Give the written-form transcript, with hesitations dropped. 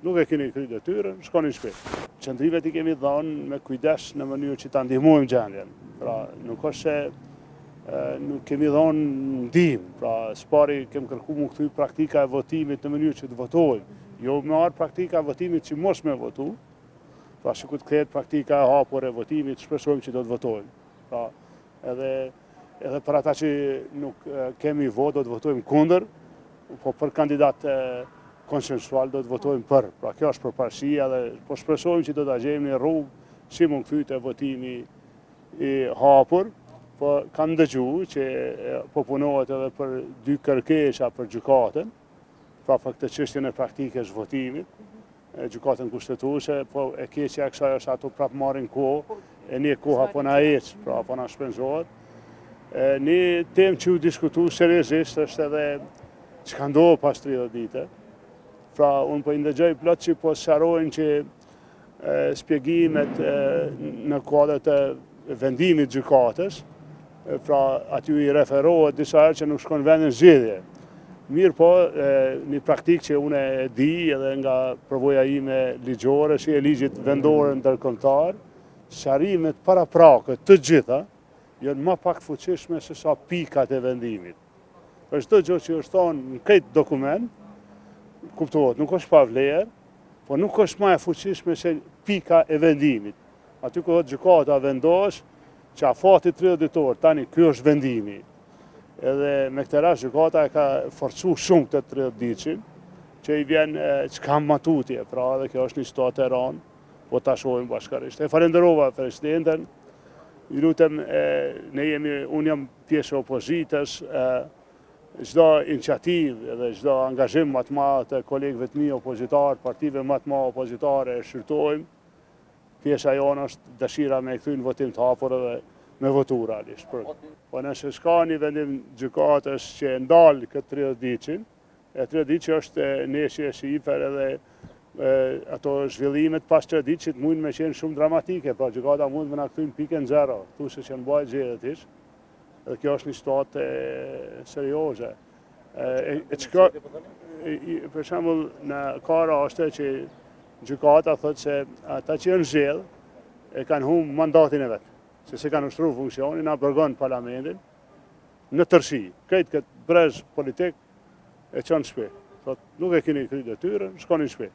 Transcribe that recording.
Nuk e keni kry detyrën, shkoni në shtëpi. Qëndrimet i kemi dhënë me kujdes në mënyrë që ta ndihmojmë gjendjen. Pra, nuk është se nuk kemi dhënë ndihmë. Pra, spari kemi kërkuar mu kthy praktika e votimit në mënyrë që të votojmë. Jo me marrë praktika e votimit që mos me votu. Pra, sikur të kthehet praktika e hapur e votimit, shpresojmë që do të votojmë. Pra, edhe për ata që nuk kemi votë, do të votojmë kundër, po për kandidat konsensual do të votojmë për. Pra kjo është përparësia dhe po shpresojmë që do ta gjejmë një rrugë si mund kthyet e votimi i hapur, po kam dëgjuar që po punohet edhe për 2 kërkesa për gjykatën, pra për këtë çështjen e praktikës votimit, gjykatën kushtetuese, po e keqja e kësaj është ato prapë marrin kohë, e një koha po na ec, pra po na shpenzohet. Një temë që u diskutu seriozisht është edhe çka ndodh pas 30 dite. Pra, unë po i ndëgjoj plot që po sqarojnë që shpjegimet në kuadrat e vendimit gjykatës, pra aty i referohet disa herë që nuk shkon vendin zgjedhje. Mirë po, një praktikë që unë e di edhe nga përvoja ime ligjore, si e ligjit vendor ndërkombëtar, sqarimet paraprakët të gjitha janë më pak fuqishme se sa pikat e vendimit. Për çdo gjë që është thonë në këtë dokument, kuptohet, nuk është pa vlerë, po nuk është më e fuqishme se pika e vendimit. Aty ku thotë gjykata vendos që afati 30 ditor, tani ky është vendimi. Edhe me këtë rast gjykata e ka forcu shumë këtë 30 ditëshin, që i vjen çka matutje, pra edhe kjo është një situatë e rëndë, po ta shohim bashkërisht. E falenderova presidenten, ju lutem, unë jam pjesë e opozitës, çdo iniciativë edhe çdo angazhim më të madh të kolegëve të mi opozitar, partive më të mëdha opozitare e shqyrtojmë. Pjesa jonë është dëshira me kthy në votim të hapur edhe me votu realisht. Po nëse s'ka një vendim gjykatës që ndal këtë 30 ditëshin, e 30 ditë është nesër shifer edhe ato zhvillimet pas 30 ditëshit mund me qenë shumë dramatike, pra gjykata mund me na kthy në pikën 0, thosë që në bëjë gjedhëtish. Dhe kjo është një situatë serioze. Për shembull, në ka raste që gjykata thotë se ata që janë zgjedhë e kanë humbur mandatin e vet, se se kanë ushtruar funksionin, na bërgon parlamentin në tërësi. Këtë brez politik e çon në shtëpi. Thotë, nuk e keni kry detyrën, shkoni në shtëpi.